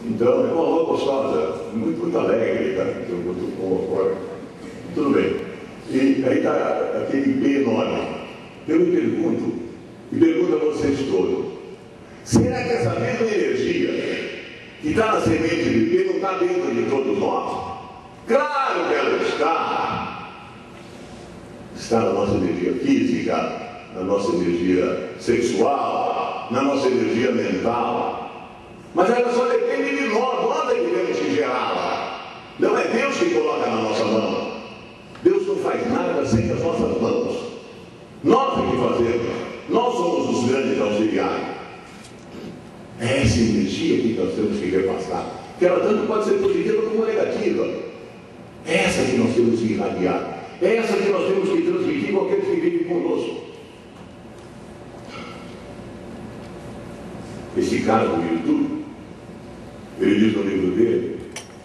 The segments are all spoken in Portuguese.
Então, é uma rua gostosa, muito alegre, tá? Tudo bem. E aí está aquele P enorme. Eu me pergunto, e pergunto a vocês todos, será que essa mesma energia que está na semente de P não está dentro de todos nós? Claro que ela está. Está na nossa energia física, na nossa energia sexual, na nossa energia mental. Mas ela só depende de nós é que temos que gerá-la. Não é Deus que coloca na nossa mão. Deus não faz nada sem as nossas mãos. Nós é que fazemos. Nós somos os grandes auxiliares. É essa energia que nós temos que repassar. Que ela tanto pode ser positiva como negativa. É essa que nós temos que irradiar. É essa que nós temos que transmitir com aqueles que vivem conosco. Esse cara do YouTube, ele diz no livro dele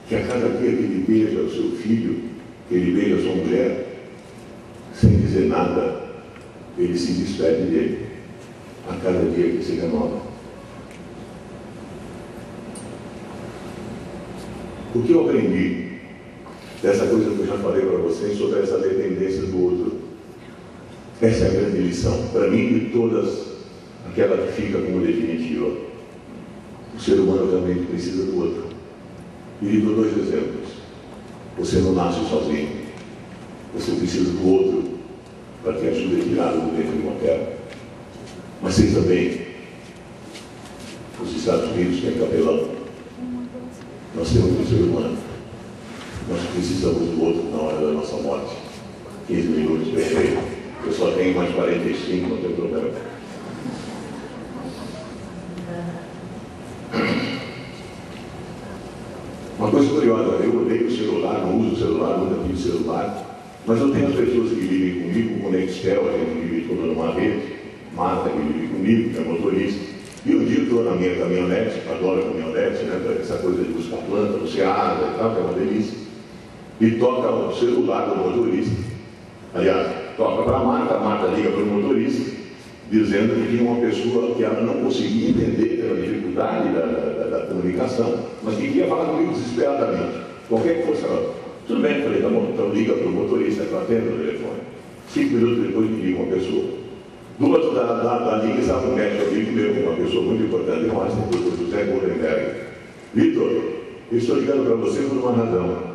que a cada dia que ele beija o seu filho, que ele beija a sua mulher, sem dizer nada, ele se despede dele. A cada dia que se renova. O que eu aprendi dessa coisa que eu já falei para vocês sobre essa dependência do outro? Essa é a grande lição, para mim, de todas, aquela que fica como definitiva. O ser humano realmente precisa do outro. E lhe dou 2 exemplos. Você não nasce sozinho. Você precisa do outro para que ajude a tirar do dentro de uma terra. Mas vocês também, os Estados Unidos têm capelão. Nós temos um ser humano. Nós precisamos do outro na hora da nossa morte. 15 minutos, perfeito. Eu só tenho mais 45, não tem problema. Uma coisa curiosa, eu odeio o celular, não uso o celular, nunca tive celular, mas eu tenho as pessoas que vivem comigo, com o Nextel, a gente vive toda numa rede, Marta que vive comigo, que é motorista, e um dia eu estou na minha caminhonete, adoro a caminhonete, né, essa coisa de buscar planta, no Ceará e tal, que é uma delícia, e toca o celular do motorista. Aliás, toca para a Marta liga para o motorista, dizendo que tinha uma pessoa que ela não conseguia entender pela dificuldade da comunicação, mas que queria falar comigo desesperadamente, qualquer que fosse ela. Tudo bem, falei, tá bom, então liga para o motorista que eu atendo o telefone. 5 minutos depois me liga uma pessoa. Do outro da linha estava um médico amigo meu, uma pessoa muito importante, um astro, o José Goldenberg. Vitor, eu estou ligando para você por uma razão.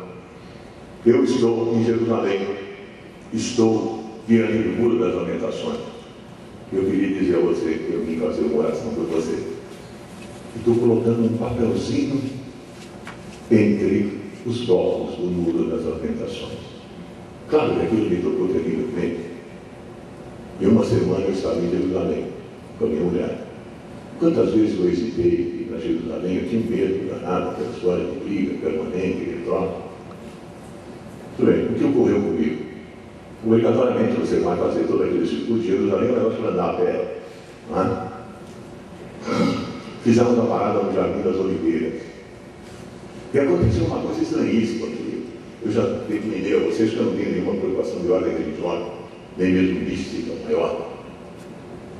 Eu estou em Jerusalém, estou diante do Muro das Lamentações. Eu queria dizer a você que eu vim fazer uma oração por você. Estou colocando um papelzinho entre os blocos do Muro das Lamentações. Claro que aquilo me tocou terrivelmente. Em uma semana eu estava em Jerusalém com a minha mulher. Quantas vezes eu hesitei ir para Jerusalém, eu tinha medo danado pela história de briga permanente, de troca. Tudo bem, o que ocorreu comigo? Obrigatoriamente você vai fazer todo aquele circuito de Jerusalém, vai para andar a pé. Não é? Fizemos a parada no Jardim das Oliveiras. E aconteceu uma coisa estranhíssima comigo. Eu já defini a vocês que eu não tenho nenhuma preocupação de ordem religiosa, nem mesmo mística maior.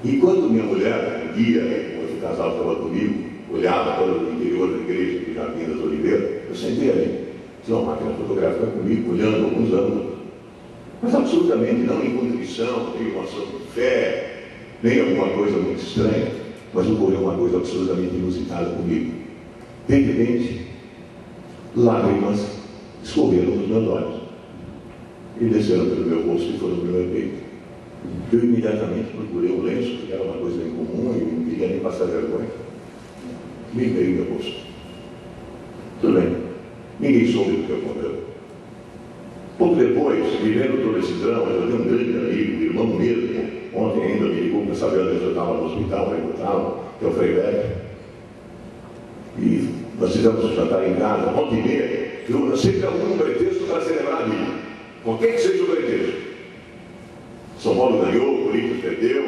E quando minha mulher, um dia, o outro casal estava comigo, olhava para o interior da igreja do Jardim das Oliveiras, eu sentei ali, tinha uma máquina fotográfica comigo, olhando alguns ângulos. Mas absolutamente não em contrição, nem uma ação de fé, nem alguma coisa muito estranha, mas ocorreu uma coisa absolutamente inusitada comigo. De repente, lágrimas escorreram nos meus olhos e desceram pelo meu rosto e foram pelo meu peito. Eu imediatamente procurei um lenço, que era uma coisa incomum, e não queria nem passar vergonha. Limpei o meu rosto. Tudo bem, ninguém soube do que ocorreu. Pouco depois, vivendo todo esse drama, eu tenho um grande amigo, irmão mesmo, ontem ainda me ligou para saber onde eu estava no hospital, onde eu estava, que é o Frei Beto. E nós fizemos um jantar em casa, volta e meia, eu sempre arrumo um pretexto para celebrar a vida. Qualquer que seja o pretexto. São Paulo ganhou, o Corinthians perdeu,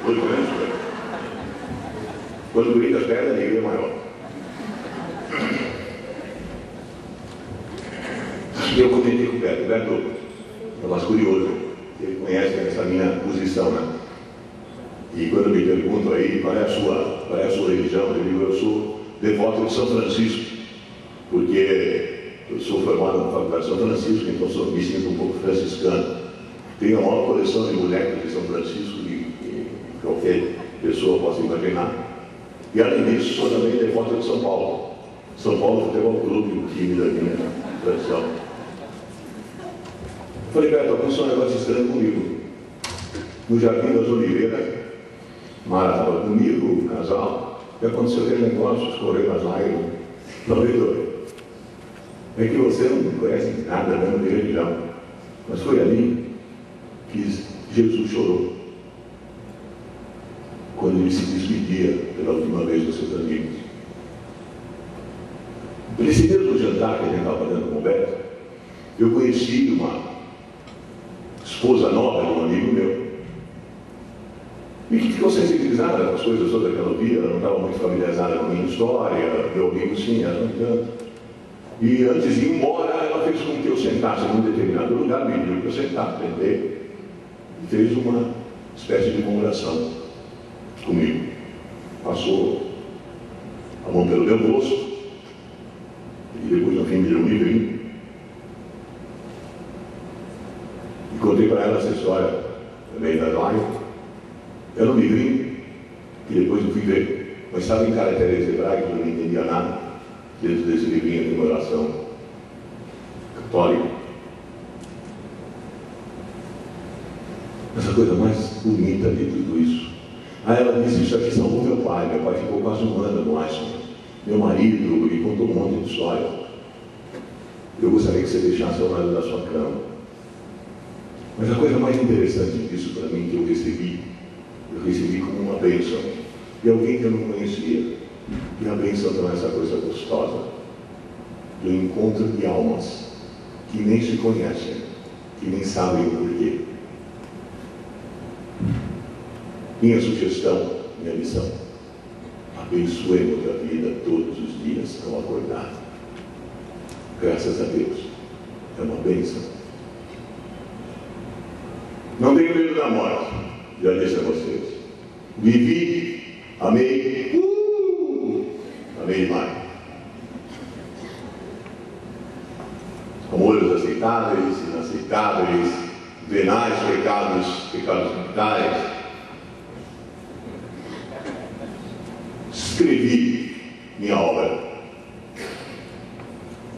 dois grandes prêmios. Quando o Corinthians perde, a alegria é maior. E eu comentei com o Beto, é mais curioso, ele conhece essa minha posição, né? E quando me perguntam aí qual é a sua religião, eu digo, eu sou devoto de São Francisco, porque eu sou formado na Faculdade de São Francisco, então me sinto um pouco franciscano. Tenho a maior coleção de bonecos de São Francisco que qualquer pessoa possa imaginar. E além disso, sou também devoto de São Paulo. São Paulo Futebol Clube, o time da minha tradição. Eu falei, Beto, aconteceu um negócio estranho comigo. No Jardim das Oliveiras, Mara estava comigo, o casal, e aconteceu aquele negócio, escorreu as lágrimas. Falei, doutor, é que você não conhece nada mesmo de religião, mas foi ali que Jesus chorou, quando ele se despedia pela última vez dos seus amigos. Nesse mesmo jantar que a gente estava fazendo com o Beto, eu conheci uma esposa nova de um amigo meu, e que ficou sensibilizada com as coisas todas que ela ouvia. Ela não estava muito familiarizada com a minha história, meu amigo sim, ela não tanto. E antes de ir embora, ela fez com que eu sentasse em um determinado lugar, me pediu que eu sentasse, sentei, e fez uma espécie de comemoração comigo. Passou a mão pelo meu rosto, e depois, no fim, me deu um livrinho. E contei para ela essa história também da live. Era um livrinho que depois eu fui ver, mas estava em caracteres hebraicos, eu não entendia nada dentro desse livrinho de oração católica. Mas a coisa mais bonita de tudo isso, aí ela disse: isso aqui salvou meu pai ficou quase um ano no Einstein, meu marido, e contou um monte de história. Eu gostaria que você deixasse ao lado da sua cama. Mas a coisa mais interessante disso para mim, que eu recebi como uma bênção, de alguém que eu não conhecia. E a bênção não é essa coisa gostosa do encontro de almas que nem se conhecem, que nem sabem o porquê. Minha sugestão, minha missão: abençoemos a vida todos os dias ao acordar. Graças a Deus, é uma bênção. Não tenho medo da morte, já disse a vocês. Vivi, amei, amei demais. Amores aceitáveis, inaceitáveis, venais, pecados mortais. Escrevi minha obra.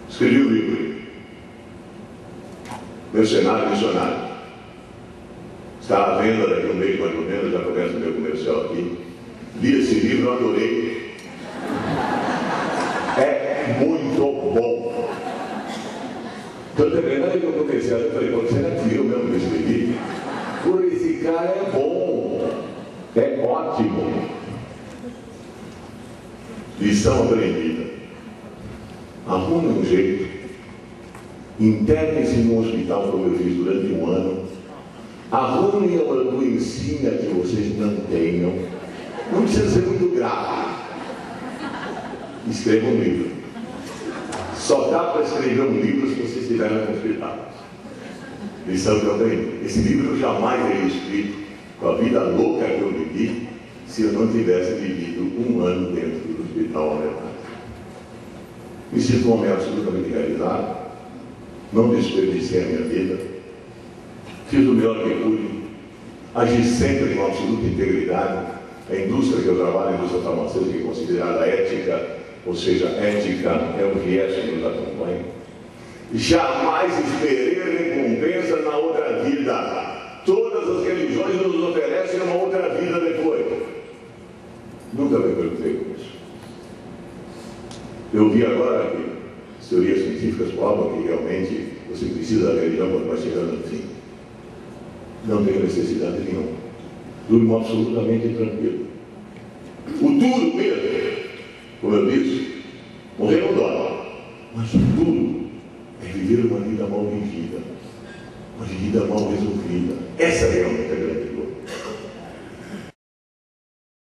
Escrevi o livro. Mercenário Missionário. Está à venda daqui a um mês mais ou menos, já começa o meu comercial aqui. Li esse livro, eu adorei. É muito bom. Tanto é verdade que eu comecei a falei, pô, será que eu mesmo que escrevi? Por esse cara é bom. É ótimo. Lição aprendida. Arrume um jeito. Interne-se num hospital como eu fiz durante um ano. Arrume uma doencinha que vocês não tenham. Não precisa ser muito grave. Escreva um livro. Só dá para escrever um livro se vocês estiverem no hospital. Lição que eu aprendi. Esse livro eu jamais teria escrito com a vida louca que eu vivi se eu não tivesse vivido um ano dentro do hospital alemão. Me sinto um homem absolutamente realizado. Não desperdicei a minha vida. Fiz o melhor que pude. Agi sempre com absoluta integridade. A indústria que eu trabalho, a indústria farmacêutica, é considerada ética, ou seja, ética é o viés que nos acompanha. Jamais esperei recompensa na outra vida. Todas as religiões nos oferecem uma outra vida depois. Nunca me preocupei com isso. Eu vi agora que as teorias científicas provam que realmente você precisa da religião quando vai chegando no fim. Não tenho necessidade nenhuma. Durmo absolutamente tranquilo. O duro mesmo, como eu disse, morrer não dói. Mas o duro é viver uma vida mal vivida, uma vida mal resolvida. Essa é a